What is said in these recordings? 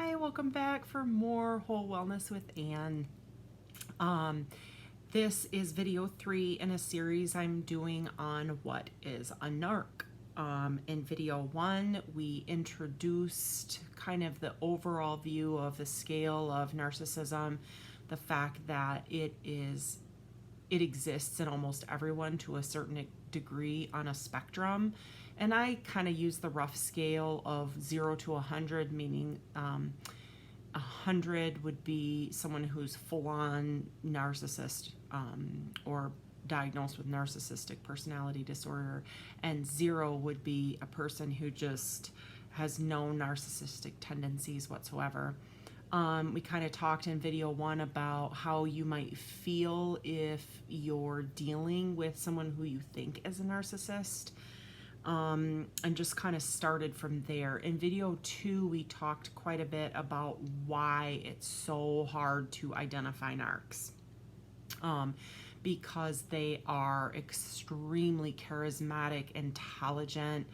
Hi, welcome back for more Whole Wellness with Anne. This is video 3 in a series I'm doing on what is a narc. In video 1, we introduced kind of the overall view of the scale of narcissism, the fact that it exists in almost everyone to a certain degree on a spectrum. And I kind of use the rough scale of 0 to 100, meaning 100 would be someone who's full-on narcissist or diagnosed with narcissistic personality disorder, and 0 would be a person who just has no narcissistic tendencies whatsoever. We kind of talked in video 1 about how you might feel if you're dealing with someone who you think is a narcissist, and just kind of started from there. In video 2, we talked quite a bit about why it's so hard to identify narcs, because they are extremely charismatic, intelligent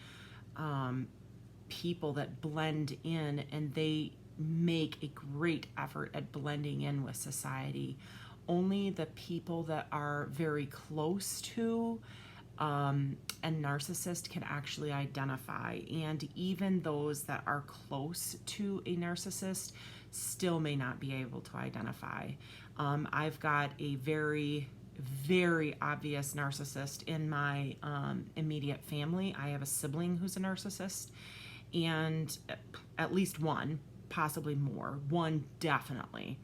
people that blend in, and they make a great effort at blending in with society. Only the people that are very close to a narcissist can actually identify, and even those that are close to a narcissist still may not be able to identify. I've got a very obvious narcissist in my immediate family. I have a sibling who's a narcissist, and at least one, possibly more. One definitely.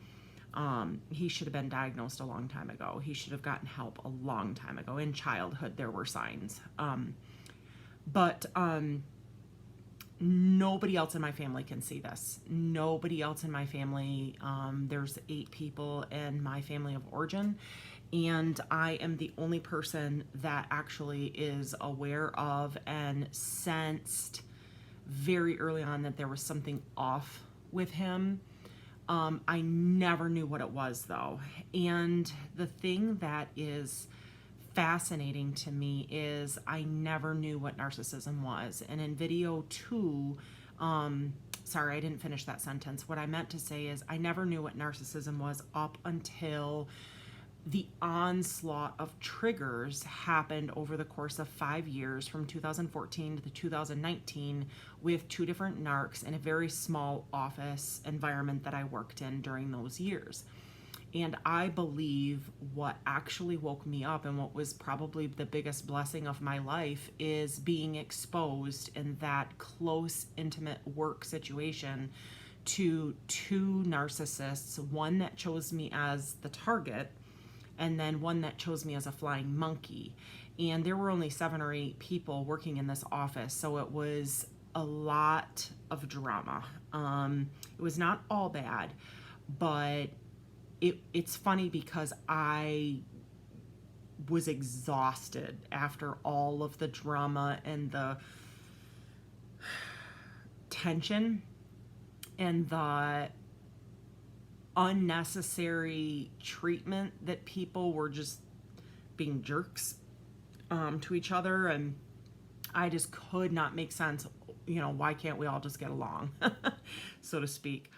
He should have been diagnosed a long time ago. He should have gotten help a long time ago. In childhood, there were signs. But nobody else in my family can see this. Nobody else in my family. There's 8 people in my family of origin, and I am the only person that actually is aware of and sensed very early on that there was something off with him. I never knew what it was, though. And the thing that is fascinating to me is I never knew what narcissism was. And in video 2, sorry, I didn't finish that sentence. What I meant to say is I never knew what narcissism was up until the onslaught of triggers happened over the course of 5 years, from 2014 to 2019, with 2 different narcs in a very small office environment that I worked in during those years. And I believe what actually woke me up, and what was probably the biggest blessing of my life, is being exposed in that close, intimate work situation to 2 narcissists, one that chose me as the target, and then one that chose me as a flying monkey. And there were only 7 or 8 people working in this office, so it was a lot of drama. It was not all bad, but it's funny because I was exhausted after all of the drama and the tension and the unnecessary treatment that people were just being jerks to each other, and I just could not make sense. Why can't we all just get along, so to speak?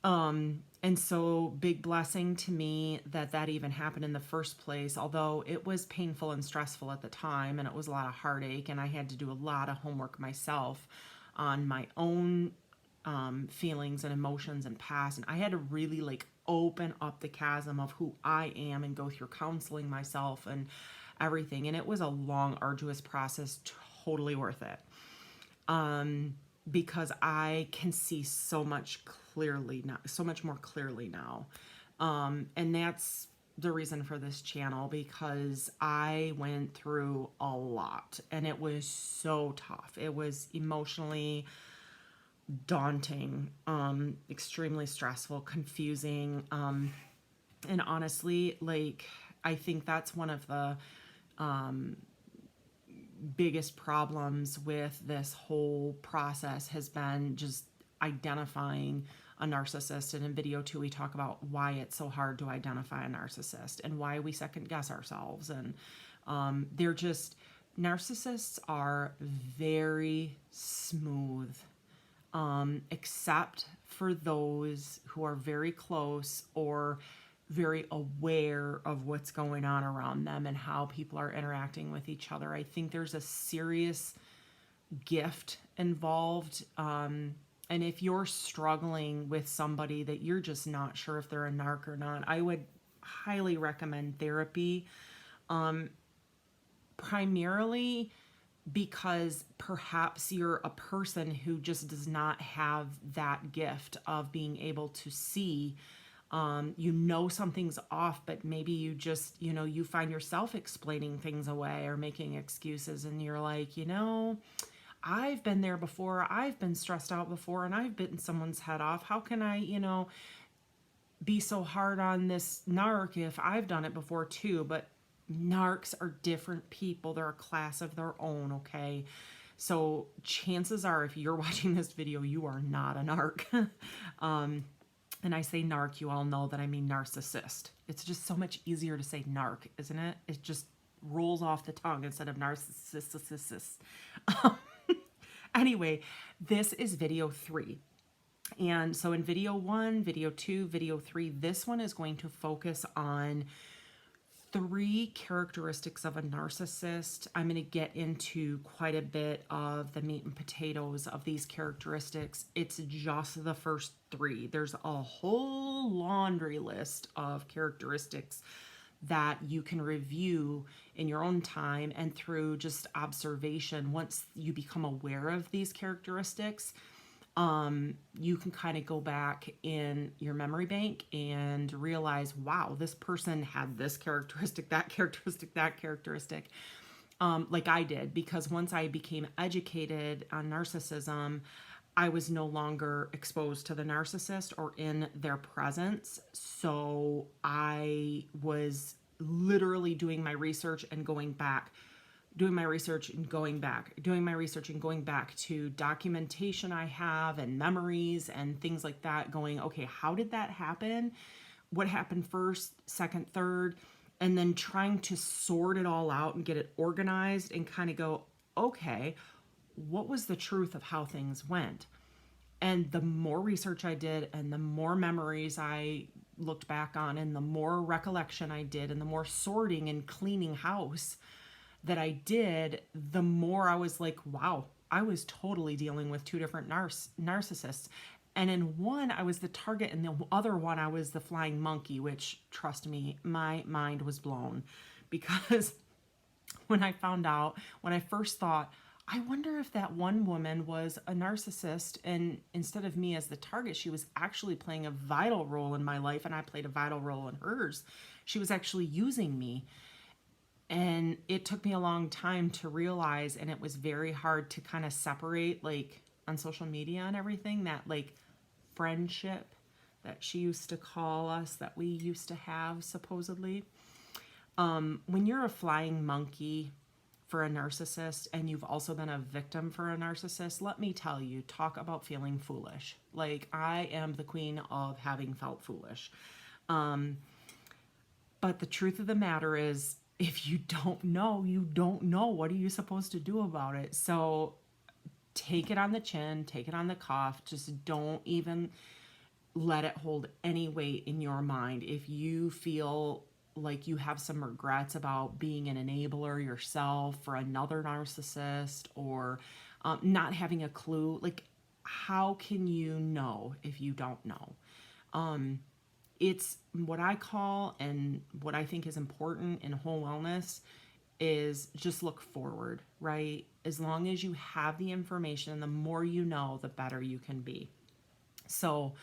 And so big blessing to me that even happened in the first place, although it was painful and stressful at the time, and it was a lot of heartache, and I had to do a lot of homework myself on my own feelings and emotions and past, and I had to really open up the chasm of who I am and go through counseling myself and everything. And it was a long, arduous process, totally worth it, because I can see so much more clearly now, and that's the reason for this channel, because I went through a lot, and it was so tough. It was emotionally daunting, extremely stressful, confusing, and honestly, I think that's one of the biggest problems with this whole process has been just identifying a narcissist. And in video 2, we talk about why it's so hard to identify a narcissist and why we second guess ourselves. And narcissists are very smooth, except for those who are very close or very aware of what's going on around them and how people are interacting with each other. I think there's a serious gift involved. And if you're struggling with somebody that you're just not sure if they're a narc or not, I would highly recommend therapy. Primarily because perhaps you're a person who just does not have that gift of being able to see, something's off, but maybe you just, you find yourself explaining things away or making excuses, and you're like, I've been there before, I've been stressed out before, and I've bitten someone's head off. How can I, be so hard on this narc if I've done it before too? But narcs are different people. They're a class of their own, okay? So chances are, if you're watching this video, you are not a narc. And I say narc, you all know that I mean narcissist. It's just so much easier to say narc, isn't it? It just rolls off the tongue instead of narcissist. Anyway, this is video 3. And so in video 1, video 2, video 3, this one is going to focus on 3 characteristics of a narcissist. I'm going to get into quite a bit of the meat and potatoes of these characteristics. It's just the first 3. There's a whole laundry list of characteristics that you can review in your own time and through just observation. Once you become aware of these characteristics, you can kind of go back in your memory bank and realize, wow, this person had this characteristic, that characteristic, that characteristic, like I did, because once I became educated on narcissism, I was no longer exposed to the narcissist or in their presence. So I was literally doing my research and going back, doing my research and going back, doing my research and going back to documentation I have and memories and things like that, going, okay, how did that happen? What happened first, second, third? And then trying to sort it all out and get it organized and kind of go, okay, what was the truth of how things went? And the more research I did and the more memories I looked back on and the more recollection I did and the more sorting and cleaning house that I did, the more I was like, wow, I was totally dealing with 2 different narcissists. And in one, I was the target, and the other one, I was the flying monkey, which, trust me, my mind was blown. Because when I found out, when I first thought, I wonder if that one woman was a narcissist, and instead of me as the target, she was actually playing a vital role in my life, and I played a vital role in hers. She was actually using me. And it took me a long time to realize, and it was very hard to kind of separate, like on social media and everything, that like friendship that she used to call us, that we used to have supposedly. When you're a flying monkey for a narcissist and you've also been a victim for a narcissist, let me tell you, talk about feeling foolish. Like, I am the queen of having felt foolish. But the truth of the matter is, if you don't know, you don't know. What are you supposed to do about it? So take it on the chin, take it on the cuff. Just don't even let it hold any weight in your mind. If you feel like you have some regrets about being an enabler yourself for another narcissist, or not having a clue, like, how can you know if you don't know? It's what I call, and what I think is important in whole wellness, is just look forward, right? As long as you have the information, the more you know, the better you can be. So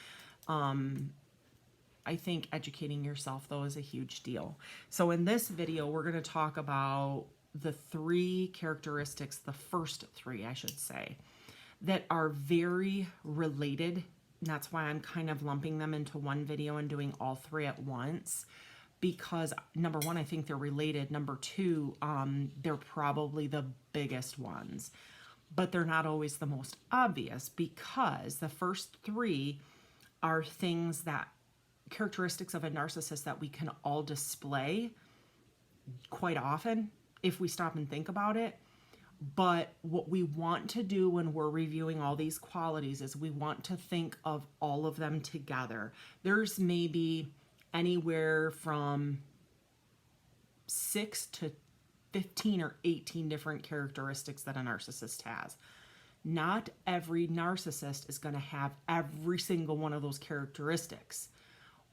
I think educating yourself, though, is a huge deal. So in this video, we're going to talk about the 3 characteristics, the first 3, I should say, that are very related. That's why I'm kind of lumping them into one video and doing all 3 at once, because number 1, I think they're related. Number 2, they're probably the biggest ones, but they're not always the most obvious, because the first 3 are things that, characteristics of a narcissist that we can all display quite often if we stop and think about it, But what we want to do when we're reviewing all these qualities is we want to think of all of them together. There's maybe anywhere from 6 to 15 or 18 different characteristics that a narcissist has. Not every narcissist is going to have every single one of those characteristics,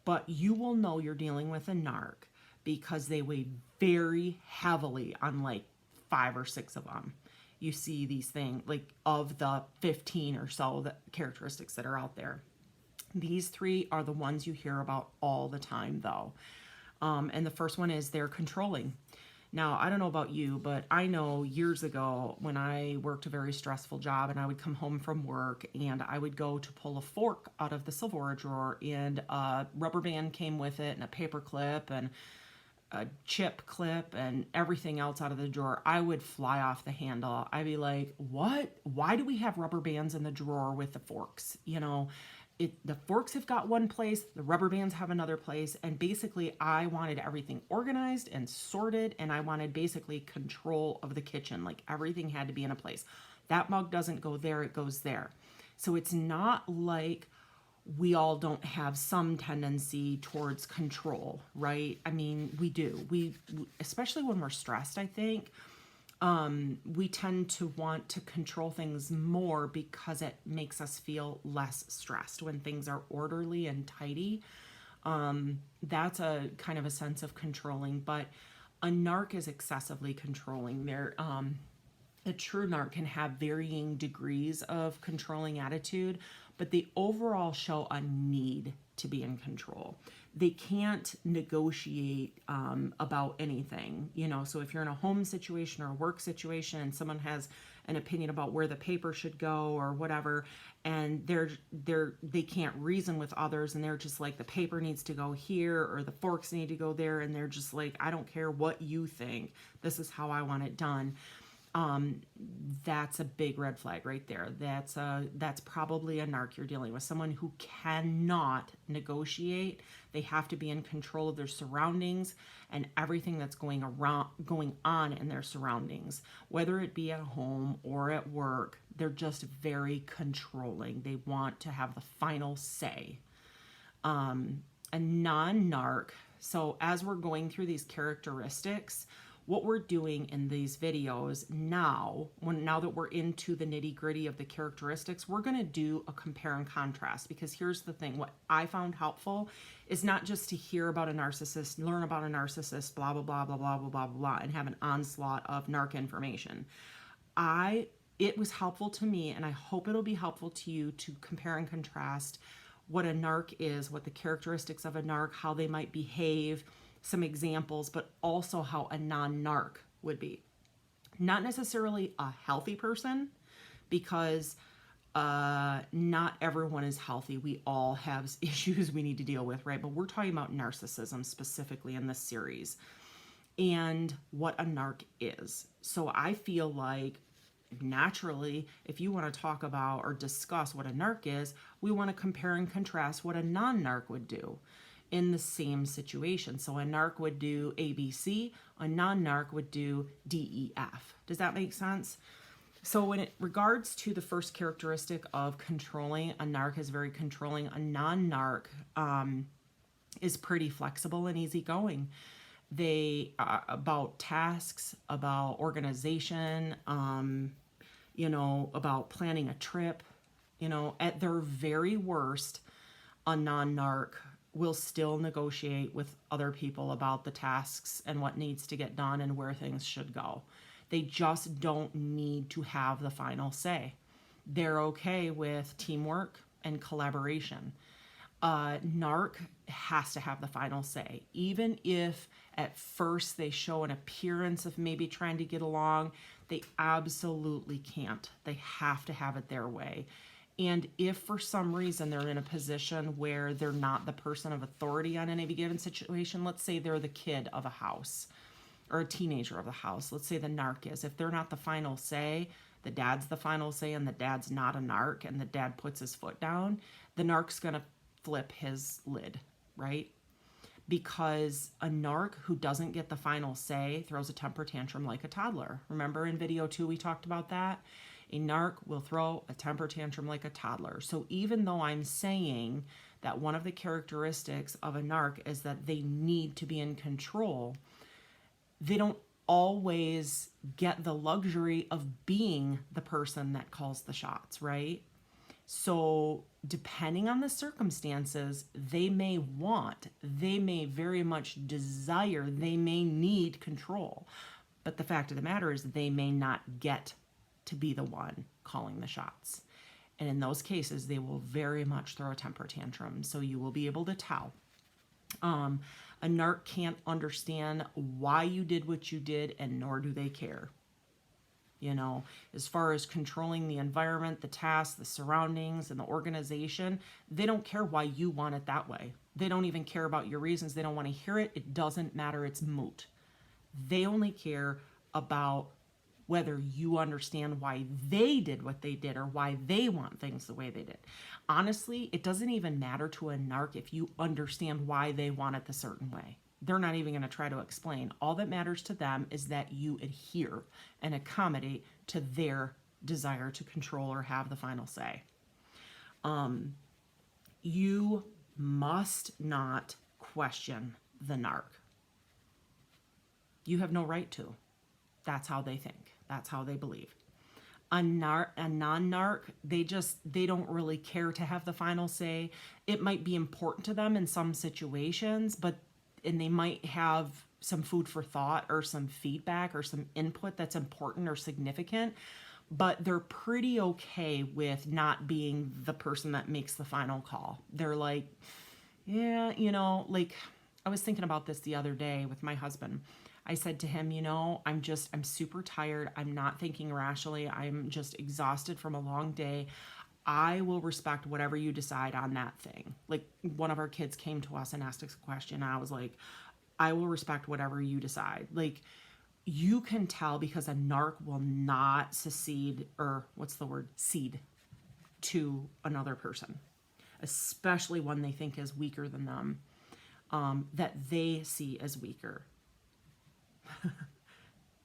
but you will know you're dealing with a narc because they weigh very heavily on like 5 or 6 of them. You see these things, like of the 15 or so the characteristics that are out there. These 3 are the ones you hear about all the time, though. And the first one is they're controlling. Now, I don't know about you, but I know years ago when I worked a very stressful job and I would come home from work and I would go to pull a fork out of the silverware drawer and a rubber band came with it and a paper clip and a chip clip and everything else out of the drawer, I would fly off the handle. I'd be like, what? Why do we have rubber bands in the drawer with the forks? You know, the forks have got one place, the rubber bands have another place, and basically I wanted everything organized and sorted, and I wanted basically control of the kitchen. Like everything had to be in a place. That mug doesn't go there, it goes there. So it's not like we all don't have some tendency towards control, right? I mean, we do. We especially when we're stressed, I think, we tend to want to control things more because it makes us feel less stressed when things are orderly and tidy. That's a kind of a sense of controlling, but a narc is excessively controlling. A true narc can have varying degrees of controlling attitude, but they overall show a need to be in control. They can't negotiate about anything, you know. So if you're in a home situation or a work situation and someone has an opinion about where the paper should go or whatever, and they can't reason with others, and they're just like, the paper needs to go here or the forks need to go there, and they're just like, I don't care what you think, this is how I want it done. That's a big red flag right there. That's probably a narc you're dealing with, someone who cannot negotiate. They have to be in control of their surroundings and everything that's going on in their surroundings, whether it be at home or at work. They're just very controlling. They want to have the final say. A non-narc. So as we're going through these characteristics, what we're doing in these videos now that we're into the nitty-gritty of the characteristics, we're going to do a compare and contrast, because here's the thing. What I found helpful is not just to hear about a narcissist, learn about a narcissist, blah, blah, blah, blah, blah, blah, blah, blah, and have an onslaught of narc information. It was helpful to me, and I hope it'll be helpful to you, to compare and contrast what a narc is, what the characteristics of a narc, how they might behave, some examples, but also how a non-narc would be. Not necessarily a healthy person, because not everyone is healthy. We all have issues we need to deal with, right? But we're talking about narcissism specifically in this series and what a narc is. So I feel like naturally, if you want to talk about or discuss what a narc is, we want to compare and contrast what a non-narc would do in the same situation. So a narc would do ABC, a non-narc would do DEF. Does that make sense? So when it regards to the first characteristic of controlling, a narc is very controlling. A non-narc is pretty flexible and easygoing. They about tasks, about organization, about planning a trip. At their very worst, a non-narc will still negotiate with other people about the tasks and what needs to get done and where things should go. They just don't need to have the final say. They're okay with teamwork and collaboration. Narc has to have the final say. Even if at first they show an appearance of maybe trying to get along, they absolutely can't. They have to have it their way. And if for some reason they're in a position where they're not the person of authority on any given situation, let's say they're the kid of a house or a teenager of the house, let's say the narc is. If they're not the final say, the dad's the final say, and the dad's not a narc, and the dad puts his foot down, the narc's going to flip his lid, right? because a narc who doesn't get the final say throws a temper tantrum like a toddler. Remember in video 2 we talked about that? A narc will throw a temper tantrum like a toddler. So even though I'm saying that one of the characteristics of a narc is that they need to be in control, they don't always get the luxury of being the person that calls the shots, right? So depending on the circumstances, they may very much desire, they may need control. But the fact of the matter is they may not get to be the one calling the shots. And in those cases, they will very much throw a temper tantrum. So you will be able to tell. A narc can't understand why you did what you did, and nor do they care. You know, as far as controlling the environment, the tasks, the surroundings, and the organization, they don't care why you want it that way. They don't even care about your reasons. They don't want to hear it. It doesn't matter. It's moot. They only care about whether you understand why they did what they did or why they want things the way they did. Honestly, it doesn't even matter to a narc if you understand why they want it the certain way. They're not even going to try to explain. All that matters to them is that you adhere and accommodate to their desire to control or have the final say. You must not question the narc. You have no right to. That's how they think. That's how they believe. A non-narc, they don't really care to have the final say. It might be important to them in some situations, and they might have some food for thought or some feedback or some input that's important or significant, but they're pretty okay with not being the person that makes the final call. They're like, yeah, like I was thinking about this the other day with my husband. I said to him, I'm super tired. I'm not thinking rationally. I'm just exhausted from a long day. I will respect whatever you decide on that thing. Like one of our kids came to us and asked us a question. And I was like, I will respect whatever you decide. Like you can tell because a narc will not cede to another person, especially one they think is weaker than them, that they see as weaker.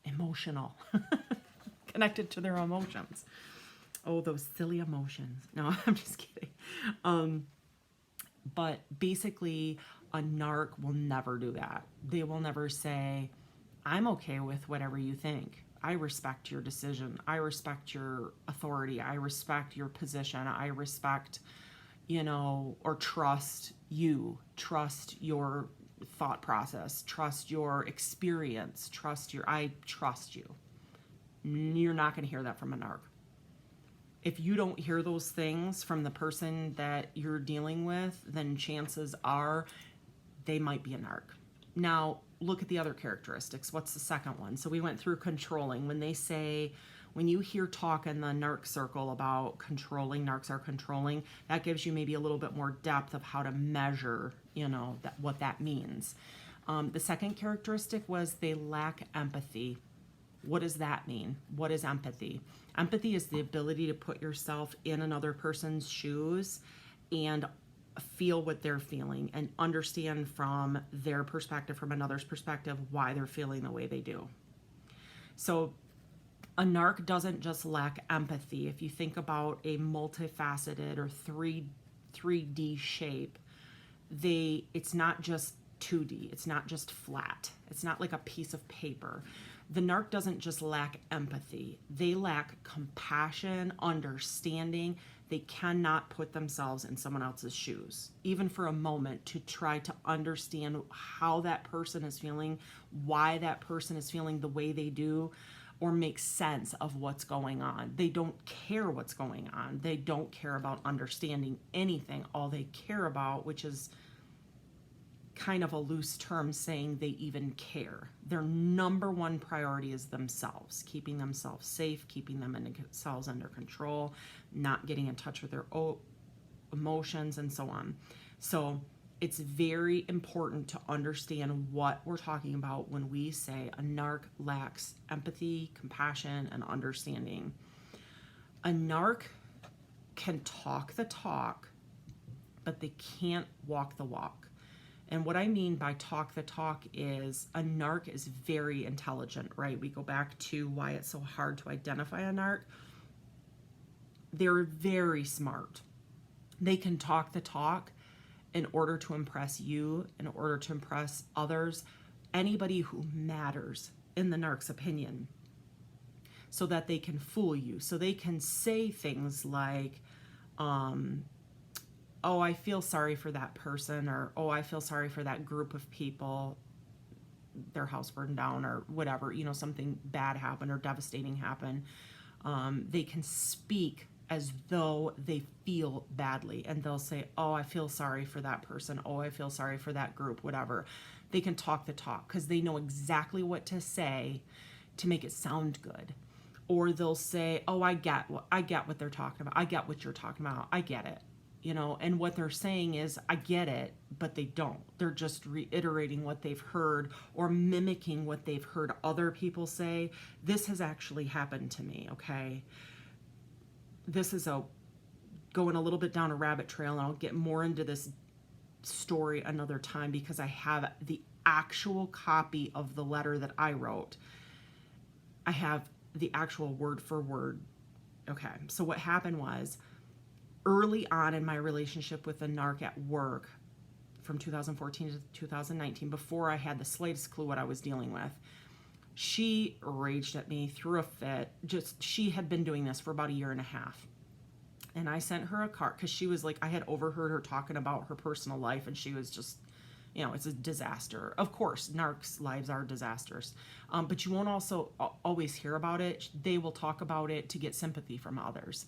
Emotional, connected to their emotions. Oh, those silly emotions. No, I'm just kidding. But basically, a narc will never do that. They will never say, I'm okay with whatever you think. I respect your decision. I respect your authority. I respect your position. I respect, or trust you. Trust your thought process. Trust your experience. I trust you. You're not going to hear that from a narc. If you don't hear those things from the person that you're dealing with, then chances are they might be a narc. Now, look at the other characteristics. What's the second one? So we went through controlling. When you hear talk in the narc circle about controlling, narcs are controlling, that gives you maybe a little bit more depth of how to measure, what that means. The second characteristic was they lack empathy. What does that mean? What is empathy? Empathy is the ability to put yourself in another person's shoes and feel what they're feeling and understand from their perspective, from another's perspective, why they're feeling the way they do. So a narc doesn't just lack empathy. If you think about a multifaceted or 3D shape, it's not just 2D. It's not just flat. It's not like a piece of paper. The narc doesn't just lack empathy. They lack compassion, understanding. They cannot put themselves in someone else's shoes, even for a moment, to try to understand how that person is feeling, why that person is feeling the way they do, or make sense of what's going on. They don't care what's going on. They don't care about understanding anything. All they care about, which is kind of a loose term saying they even care. Their number one priority is themselves, keeping themselves safe, keeping themselves under control, not getting in touch with their emotions, and so on. So it's very important to understand what we're talking about when we say a narc lacks empathy, compassion, and understanding. A narc can talk the talk, but they can't walk the walk. And what I mean by talk the talk is a narc is very intelligent, right? We go back to why it's so hard to identify a narc. They're very smart. They can talk the talk in order to impress you, in order to impress others, anybody who matters in the narc's opinion, so that they can fool you. So they can say things like, oh, I feel sorry for that person, or oh, I feel sorry for that group of people, their house burned down, or whatever, something bad happened or devastating happened. They can speak as though they feel badly, and they'll say, oh, I feel sorry for that person. Oh, I feel sorry for that group, whatever. They can talk the talk because they know exactly what to say to make it sound good. Or they'll say, oh, I get what they're talking about. I get what you're talking about. I get it. And what they're saying is, I get it, but they don't. They're just reiterating what they've heard or mimicking what they've heard other people say. This has actually happened to me, okay? This is going a little bit down a rabbit trail, and I'll get more into this story another time because I have the actual copy of the letter that I wrote. I have the actual word for word. Okay, so what happened was, early on in my relationship with the narc at work, from 2014 to 2019, before I had the slightest clue what I was dealing with, she raged at me, threw a fit. She had been doing this for about a year and a half. And I sent her a card because she was like, I had overheard her talking about her personal life, and she was just, it's a disaster. Of course, narcs' lives are disasters. But you won't also always hear about it. They will talk about it to get sympathy from others.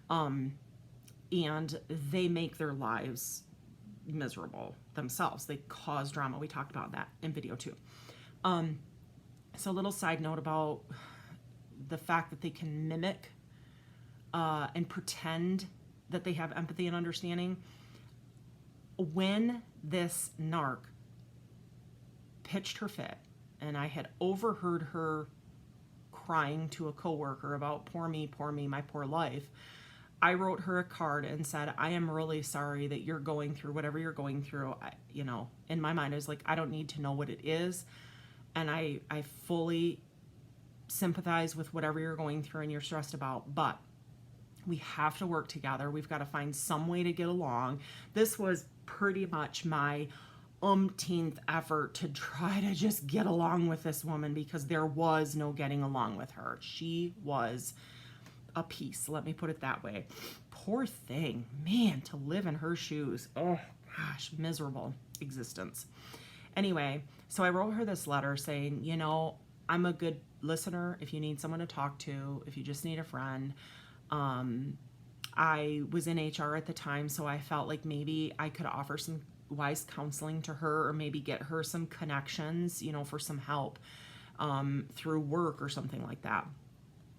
And they make their lives miserable themselves. They cause drama. We talked about that in video 2. So a little side note about the fact that they can mimic and pretend that they have empathy and understanding. When this narc pitched her fit, and I had overheard her crying to a coworker about poor me, my poor life, I wrote her a card and said, I am really sorry that you're going through whatever you're going through. In my mind, I was like, I don't need to know what it is. And I fully sympathize with whatever you're going through and you're stressed about. But we have to work together. We've got to find some way to get along. This was pretty much my umpteenth effort to try to just get along with this woman, because there was no getting along with her. She was a piece, let me put it that way. Poor thing, man, to live in her shoes. Oh gosh, miserable existence. Anyway, so I wrote her this letter saying, I'm a good listener if you need someone to talk to, if you just need a friend. I was in HR at the time, so I felt like maybe I could offer some wise counseling to her, or maybe get her some connections, for some help through work or something like that.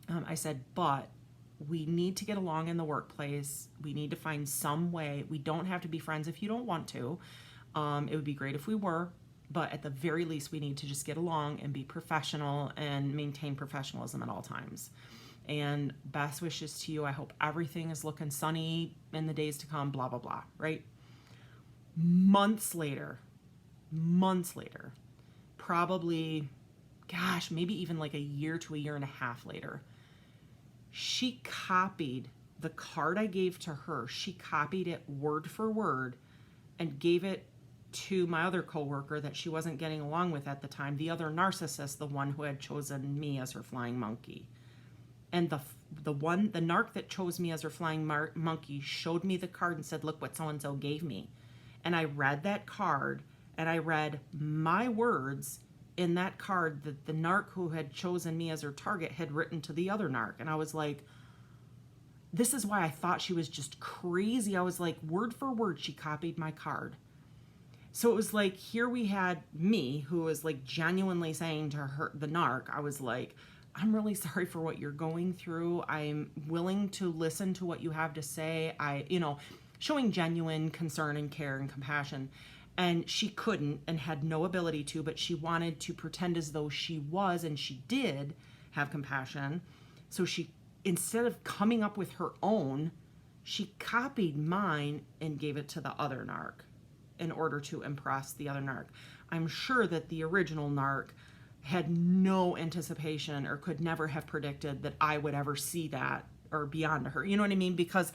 I said, but we need to get along in the workplace. We need to find some way. We don't have to be friends if you don't want to. It would be great if we were, but at the very least, we need to just get along and be professional and maintain professionalism at all times. And best wishes to you. I hope everything is looking sunny in the days to come, blah, blah, blah, right? Months later, probably, gosh, maybe even like a year to a year and a half later, she copied the card I gave to her. She copied it word for word and gave it to my other coworker that she wasn't getting along with at the time, the other narcissist, the one who had chosen me as her flying monkey. And the narc that chose me as her flying monkey showed me the card and said, look what so-and-so gave me. And I read that card, and I read my words in that card that the narc who had chosen me as her target had written to the other narc. And I was like, this is why I thought she was just crazy. I was like, word for word, she copied my card. So it was like, here we had me, who was like genuinely saying to her, the narc, I was like, I'm really sorry for what you're going through. I'm willing to listen to what you have to say. Showing genuine concern and care and compassion. And she couldn't and had no ability to, but she wanted to pretend as though she was, and she did have compassion. So she, instead of coming up with her own, she copied mine and gave it to the other narc. in order to impress the other narc. I'm sure that the original narc had no anticipation or could never have predicted that I would ever see that or be on to her. You know what I mean? Because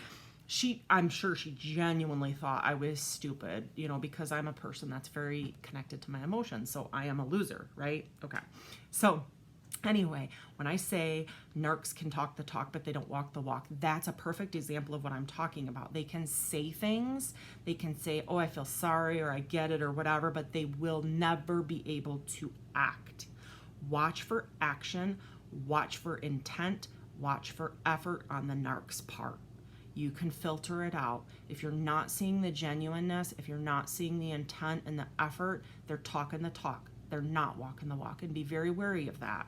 I'm sure she genuinely thought I was stupid, you know, because I'm a person that's very connected to my emotions. So I am a loser, right? Okay. So anyway, when I say narcs can talk the talk, but they don't walk the walk, that's a perfect example of what I'm talking about. They can say things, they can say, oh, I feel sorry, or I get it, or whatever, but they will never be able to act. Watch for action, watch for intent, watch for effort on the narc's part. You can filter it out. If you're not seeing the genuineness, if you're not seeing the intent and the effort, they're talking the talk. They're not walking the walk, and be very wary of that.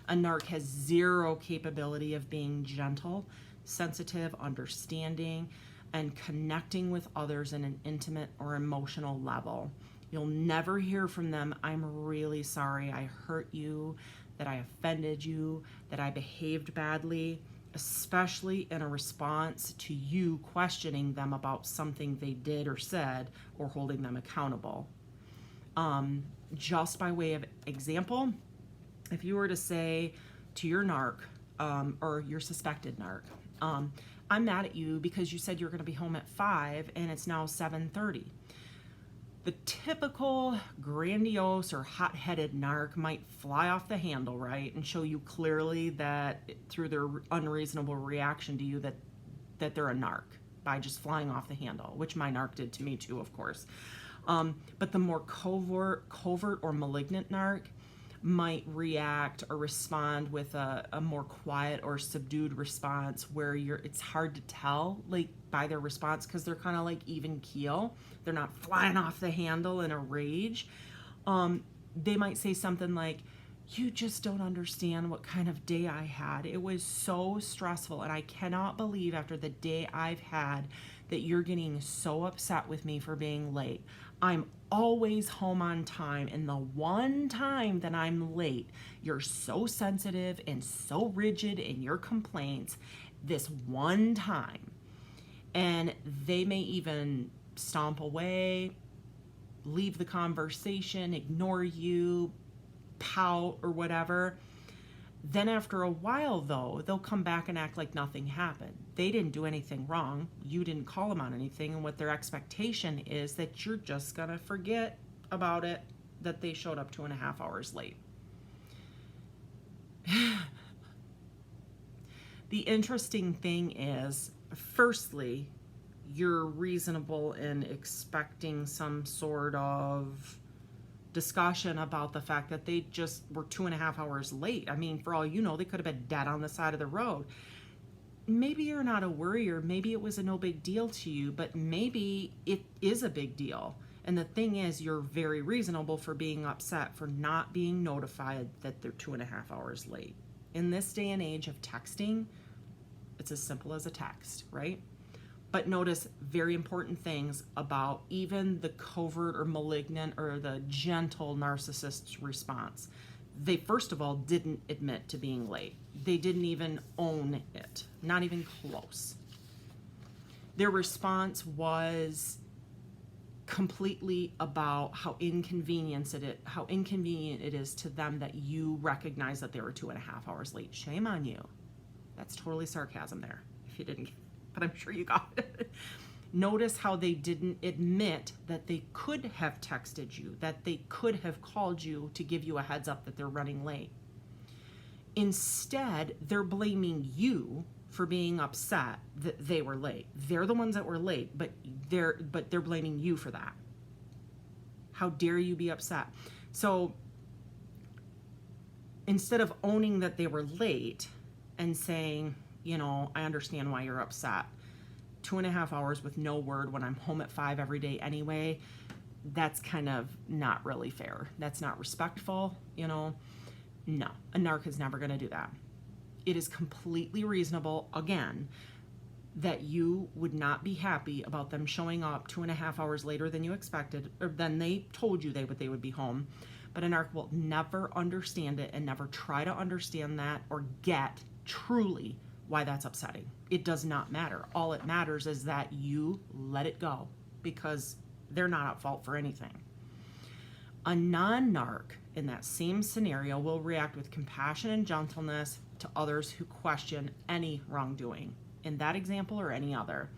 A narc has zero capability of being gentle, sensitive, understanding, and connecting with others in an intimate or emotional level. You'll never hear from them, I'm really sorry I hurt you, that I offended you, that I behaved badly, especially in a response to you questioning them about something they did or said or holding them accountable. Just by way of example, if you were to say to your narc or your suspected narc, I'm mad at you because you said you're going to be home at 5 and it's now 7:30. The typical grandiose or hot-headed narc might fly off the handle, right, and show you clearly that through their unreasonable reaction to you that they're a narc by just flying off the handle, which my narc did to me too, of course. But the more covert or malignant narc might react or respond with a more quiet or subdued response where it's hard to tell like by their response because they're kind of like even keel. They're not flying off the handle in a rage. They might say something like, you just don't understand what kind of day I had. It was so stressful, and I cannot believe after the day I've had that you're getting so upset with me for being late. I'm always home on time, and the one time that I'm late, you're so sensitive and so rigid in your complaints this one time. And they may even stomp away, leave the conversation, ignore you, pout or whatever. Then after a while, though, they'll come back and act like nothing happened. They didn't do anything wrong. You didn't call them on anything. And what their expectation is that you're just going to forget about it, that they showed up 2.5 hours late. The interesting thing is, firstly, you're reasonable in expecting some sort of discussion about the fact that they just were 2.5 hours late. I mean, for all you know, they could have been dead on the side of the road. Maybe you're not a worrier. Maybe it was a no big deal to you, but maybe it is a big deal. And the thing is, you're very reasonable for being upset for not being notified that they're 2.5 hours late. In this day and age of texting, it's as simple as a text, right? But notice very important things about even the covert or malignant or the gentle narcissist's response. They, first of all, didn't admit to being late. They didn't even own it, not even close. Their response was completely about how inconvenient it is to them that you recognize that they were 2.5 hours late. Shame on you. That's totally sarcasm there, if you didn't get it, but I'm sure you got it. Notice how they didn't admit that they could have texted you, that they could have called you to give you a heads up that they're running late. Instead, they're blaming you for being upset that they were late. They're the ones that were late, but they're blaming you for that. How dare you be upset? So instead of owning that they were late and saying, you know, I understand why you're upset, 2.5 hours with no word when I'm home at 5 every day anyway, that's kind of not really fair. That's not respectful, you know. No, a narc is never going to do that. It is completely reasonable, again, that you would not be happy about them showing up 2.5 hours later than you expected, or than they told you they would be home. But a narc will never understand it and never try to understand that or get truly why that's upsetting. It does not matter. All it matters is that you let it go, because They're not at fault for anything. A non-narc in that same scenario will react with compassion and gentleness to others who question any wrongdoing. In that example or any other.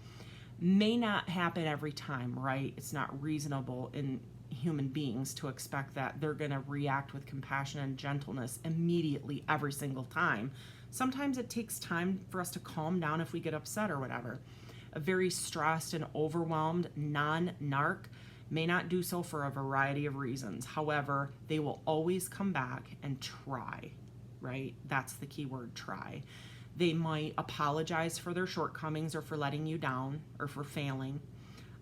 May not happen every time, right? It's not reasonable in human beings to expect that they're going to react with compassion and gentleness immediately every single time. Sometimes it takes time for us to calm down if we get upset or whatever. A very stressed and overwhelmed non-narc may not do so for a variety of reasons. However, they will always come back and try, right? That's the key word, try. They might apologize for their shortcomings or for letting you down or for failing.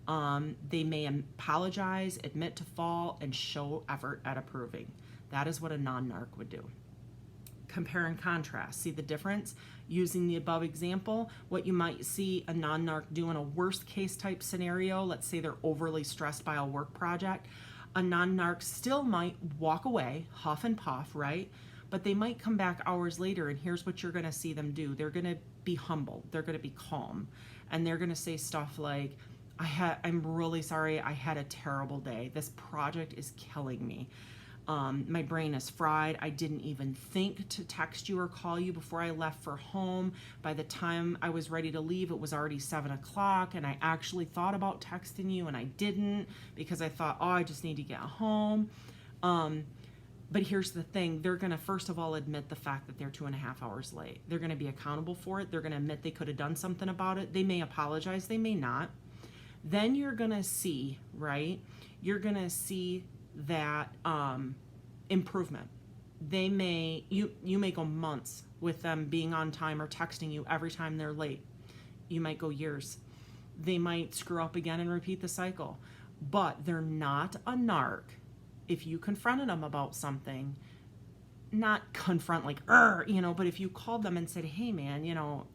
They may apologize, admit to fault, and show effort at improving. That is what a non-narc would do. Compare and contrast. See the difference? Using the above example, what you might see a non-narc do in a worst case type scenario, let's say they're overly stressed by a work project, a non-narc still might walk away, huff and puff, right? But they might come back hours later, and here's what you're going to see them do. They're going to be humble. They're going to be calm. And they're going to say stuff like, I'm really sorry. I had a terrible day. This project is killing me. My brain is fried. I didn't even think to text you or call you before I left for home. By the time I was ready to leave, it was already 7 o'clock, and I actually thought about texting you, and I didn't because I thought, I just need to get home. But here's the thing. They're going to, first of all, admit the fact that they're 2.5 hours late. They're going to be accountable for it. They're going to admit they could have done something about it. They may apologize. They may not. Then you're going to see, right? You're going to see that improvement. You may go months with them being on time or texting you every time they're late. You might go years. They might screw up again and repeat the cycle. But they're not a narc. If you confronted them about something, not confront like, but if you called them and said, hey man,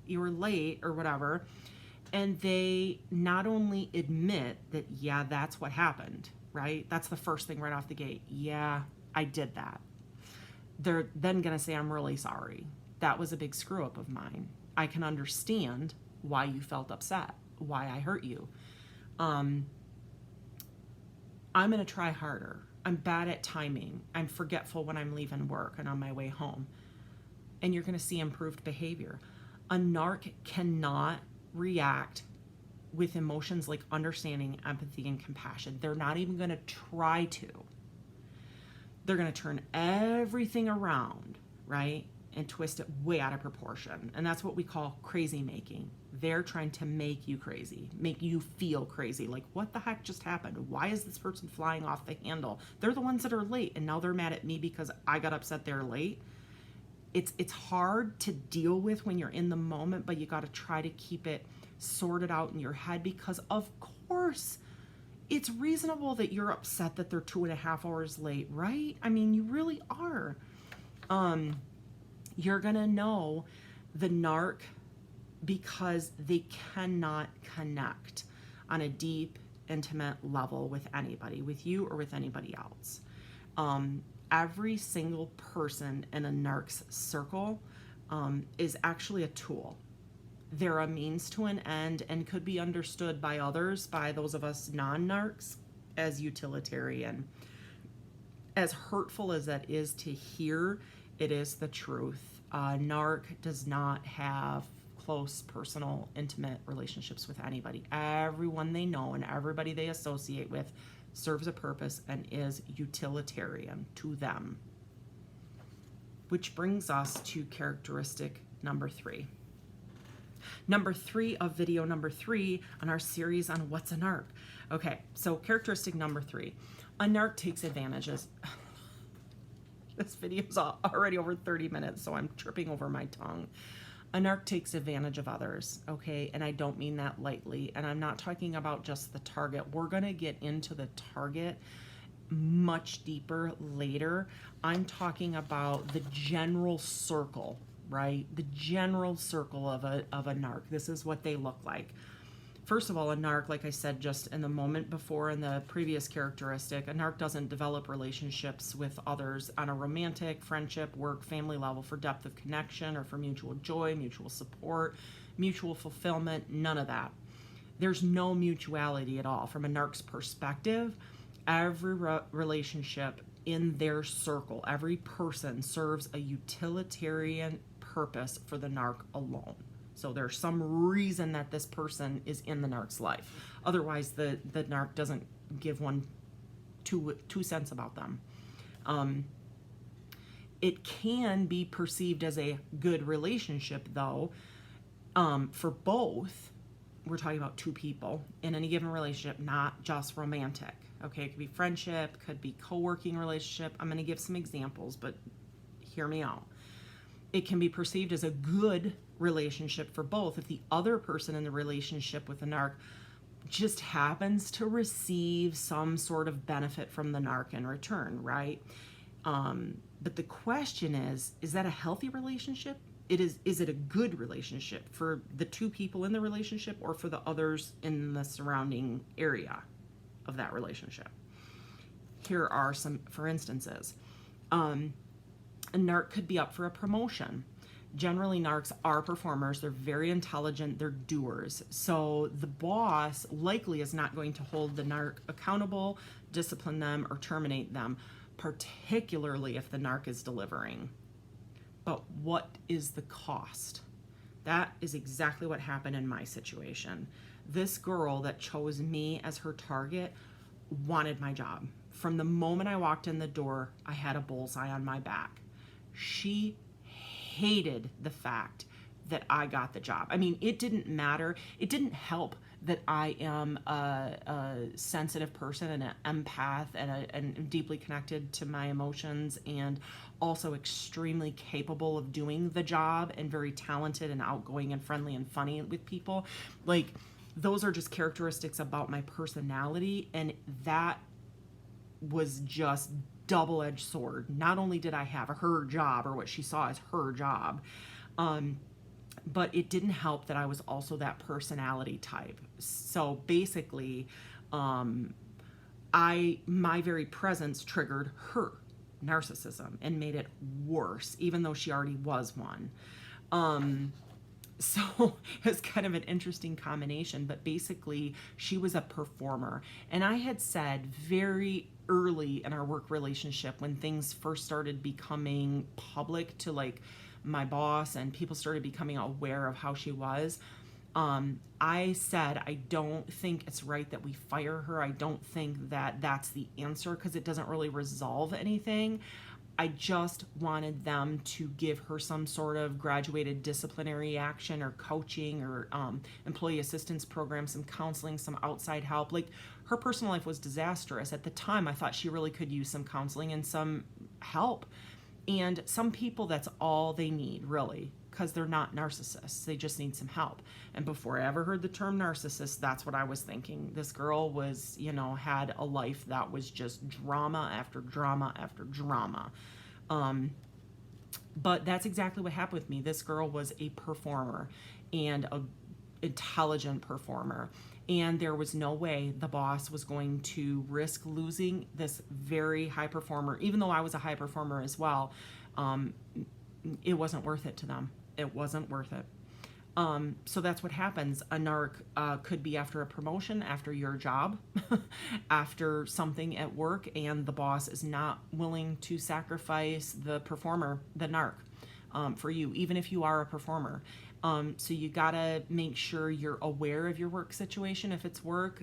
you were late or whatever, and they not only admit that, yeah, that's what happened, right? That's the first thing right off the gate. Yeah, I did that. They're then going to say, I'm really sorry. That was a big screw up of mine. I can understand why you felt upset, why I hurt you. I'm going to try harder. I'm bad at timing. I'm forgetful when I'm leaving work and on my way home. And you're going to see improved behavior. A narc cannot react with emotions like understanding, empathy, and compassion. They're not even going to try to. They're going to turn everything around, right? And twist it way out of proportion. And that's what we call crazy making. They're trying to make you crazy, make you feel crazy. Like, what the heck just happened? Why is this person flying off the handle? They're the ones that are late, and now they're mad at me because I got upset they're late. It's hard to deal with when you're in the moment, but you got to try to keep it sorted out in your head because, of course, it's reasonable that you're upset that they're 2.5 hours late, right? I mean, you really are. You're going to know the narc because they cannot connect on a deep, intimate level with anybody, with you or with anybody else. Every single person in a narc's circle is actually a tool. They're a means to an end and could be understood by others, by those of us non-narcs, as utilitarian. As hurtful as that is to hear, it is the truth. Narc does not have close, personal, intimate relationships with anybody. Everyone they know and everybody they associate with serves a purpose and is utilitarian to them. Which brings us to characteristic number 3. Number 3 of video number 3 on our series on what's a narc. Okay, so characteristic number 3. A narc takes advantages. This video is already over 30 minutes, so I'm tripping over my tongue. A narc takes advantage of others, okay? And I don't mean that lightly. And I'm not talking about just the target. We're going to get into the target much deeper later. I'm talking about the general circle, right? The general circle of a narc. This is what they look like. First of all, a narc, like I said just in the moment before in the previous characteristic, a narc doesn't develop relationships with others on a romantic, friendship, work, family level for depth of connection or for mutual joy, mutual support, mutual fulfillment, none of that. there's no mutuality at all. From a narc's perspective, every relationship in their circle, every person serves a utilitarian purpose for the narc alone. So there's some reason that this person is in the narc's life. Otherwise, the narc doesn't give two cents about them. It can be perceived as a good relationship, though, for both. We're talking about two people in any given relationship, not just romantic. Okay, it could be friendship, could be co-working relationship. I'm going to give some examples, but hear me out. It can be perceived as a good relationship for both if the other person in the relationship with the narc just happens to receive some sort of benefit from the narc in return, right? But the question is that a healthy relationship? Is it a good relationship for the two people in the relationship or for the others in the surrounding area of that relationship? Here are some, for instances. A narc could be up for a promotion. Generally, narcs are performers. They're very intelligent. They're doers. So the boss likely is not going to hold the narc accountable, discipline them, or terminate them, particularly if the narc is delivering. But what is the cost? That is exactly what happened in my situation. This girl that chose me as her target wanted my job. From the moment I walked in the door, I had a bullseye on my back. She hated the fact that I got the job. I mean, it didn't matter. It didn't help that I am a sensitive person and an empath and deeply connected to my emotions and also extremely capable of doing the job and very talented and outgoing and friendly and funny with people. Like, those are just characteristics about my personality, and that was just double-edged sword. Not only did I have her job, or what she saw as her job, but it didn't help that I was also that personality type. So basically, my very presence triggered her narcissism and made it worse, even though she already was one. So it's kind of an interesting combination, but basically she was a performer. And I had said very early in our work relationship, when things first started becoming public to like my boss and people started becoming aware of how she was, I said, I don't think it's right that we fire her. I don't think that that's the answer because it doesn't really resolve anything. I just wanted them to give her some sort of graduated disciplinary action or coaching or employee assistance program, some counseling, some outside help. Like, her personal life was disastrous. At the time, I thought she really could use some counseling and some help. And some people, that's all they need, really, because they're not narcissists. They just need some help. And before I ever heard the term narcissist, that's what I was thinking. This girl was, had a life that was just drama after drama after drama. But that's exactly what happened with me. This girl was a performer and an intelligent performer. And there was no way the boss was going to risk losing this very high performer. Even though I was a high performer as well, it wasn't worth it to them. It wasn't worth it. So that's what happens. A narc could be after a promotion, after your job, after something at work, and the boss is not willing to sacrifice the performer, the narc, for you, even if you are a performer. So you gotta make sure you're aware of your work situation. If it's work,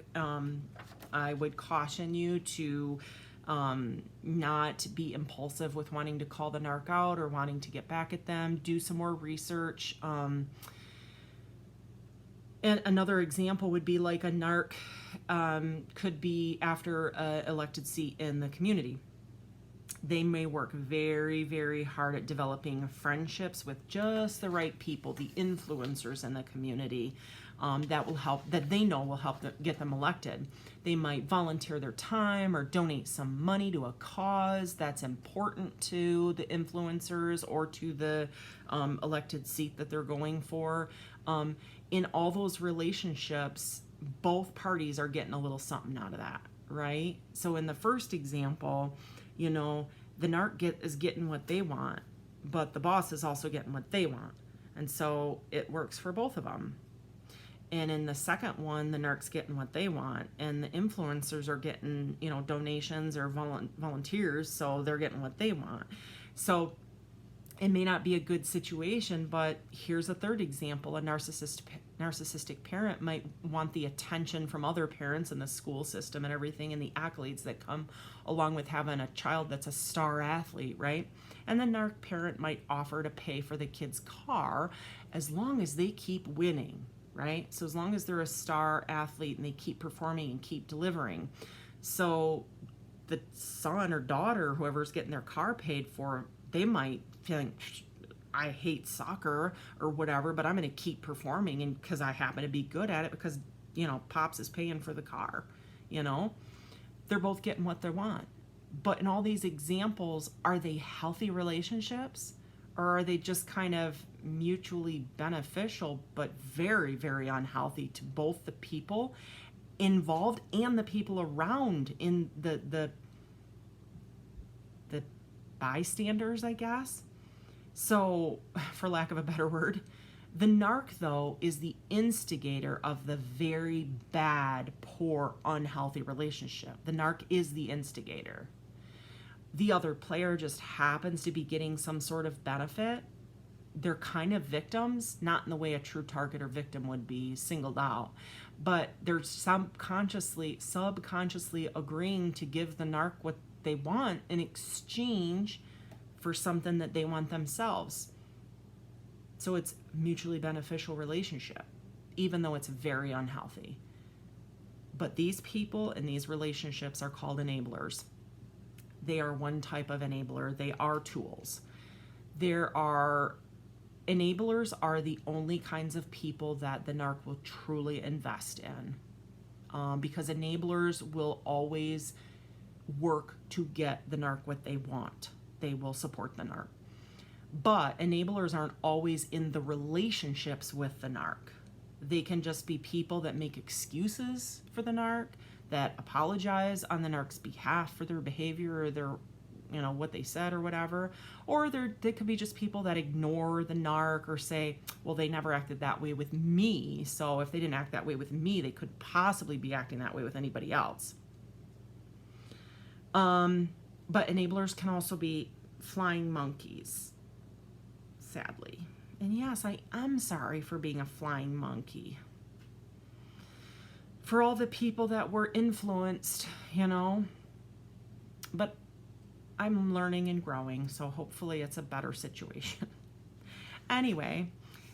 I would caution you to not be impulsive with wanting to call the narc out or wanting to get back at them. Do some more research. And another example would be like a narc could be after an elected seat in the community. They may work very, very hard at developing friendships with just the right people, the influencers in the community that will help, that they know will help get them elected. They might volunteer their time or donate some money to a cause that's important to the influencers or to the elected seat that they're going for. In all those relationships, both parties are getting a little something out of that, right? So in the first example, the narc is getting what they want, but the boss is also getting what they want. And so it works for both of them. And in the second one, the narc's getting what they want, and the influencers are getting, donations or volunteers, so they're getting what they want. So it may not be a good situation, but here's a third example. A narcissistic parent might want the attention from other parents in the school system and everything, and the accolades that come along with having a child that's a star athlete, right? And the narc parent might offer to pay for the kid's car as long as they keep winning, right? So as long as they're a star athlete and they keep performing and keep delivering. So the son or daughter, whoever's getting their car paid for, they might think, I hate soccer or whatever, but I'm going to keep performing, and because I happen to be good at it, because Pops is paying for the car. They're both getting what they want. But in all these examples, are they healthy relationships, or are they just kind of mutually beneficial but very, very unhealthy to both the people involved and the people around, in the bystanders, I guess? So, for lack of a better word, the narc, though, is the instigator of the very bad, poor, unhealthy relationship. The narc is the instigator. The other player just happens to be getting some sort of benefit. They're kind of victims, not in the way a true target or victim would be singled out, but they're subconsciously agreeing to give the narc what they want in exchange for something that they want themselves. So it's a mutually beneficial relationship, even though it's very unhealthy. But these people in these relationships are called enablers. They are one type of enabler. They are tools. Enablers are the only kinds of people that the narc will truly invest in, because enablers will always work to get the narc what they want. They will support the narc. But enablers aren't always in the relationships with the narc. They can just be people that make excuses for the narc, that apologize on the narc's behalf for their behavior or their, what they said or whatever. Or they could be just people that ignore the narc or say, well, they never acted that way with me, so if they didn't act that way with me, they could possibly be acting that way with anybody else. But enablers can also be flying monkeys, sadly. And yes, I am sorry for being a flying monkey. For all the people that were influenced, but I'm learning and growing, so hopefully it's a better situation. Anyway,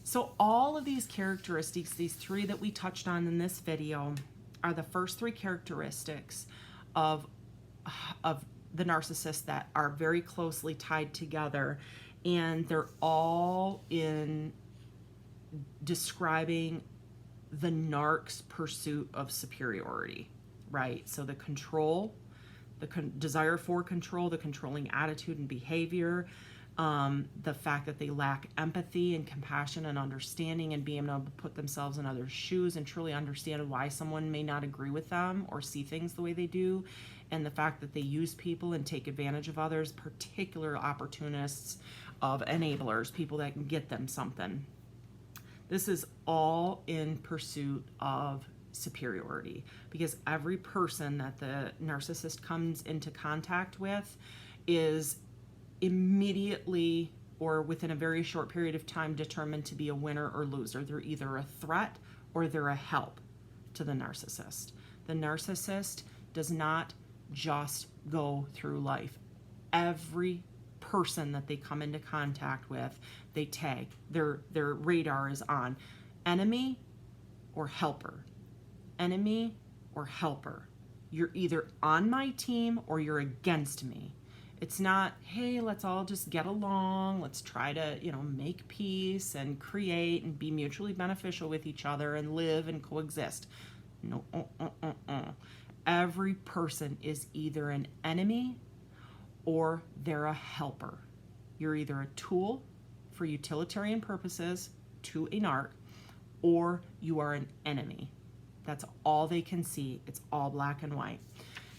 so all of these characteristics, these three that we touched on in this video, are the first three characteristics of the narcissist that are very closely tied together, and they're all in describing the narc's pursuit of superiority, right? So the control, the desire for control, the controlling attitude and behavior, the fact that they lack empathy and compassion and understanding and being able to put themselves in others' shoes and truly understand why someone may not agree with them or see things the way they do, and the fact that they use people and take advantage of others, particular opportunists of enablers, people that can get them something. This is all in pursuit of superiority, because every person that the narcissist comes into contact with is immediately or within a very short period of time determined to be a winner or loser. They're either a threat or they're a help to the narcissist. The narcissist does not just go through life. Every person that they come into contact with, they tag. Their radar is on enemy or helper. Enemy or helper. You're either on my team or you're against me. It's not, hey, let's all just get along. Let's try to, make peace and create and be mutually beneficial with each other and live and coexist. No, Every person is either an enemy or they're a helper. You're either a tool for utilitarian purposes to a narc, or you are an enemy. That's all they can see. It's all black and white.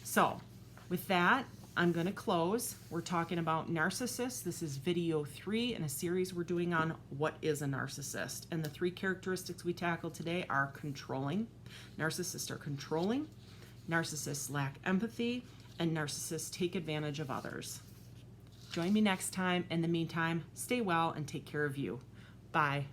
So with that, I'm going to close. We're talking about narcissists. This is video 3 in a series we're doing on what is a narcissist. And the 3 characteristics we tackled today are controlling. Narcissists are controlling. Narcissists lack empathy. And narcissists take advantage of others. Join me next time. In the meantime, stay well and take care of you. Bye.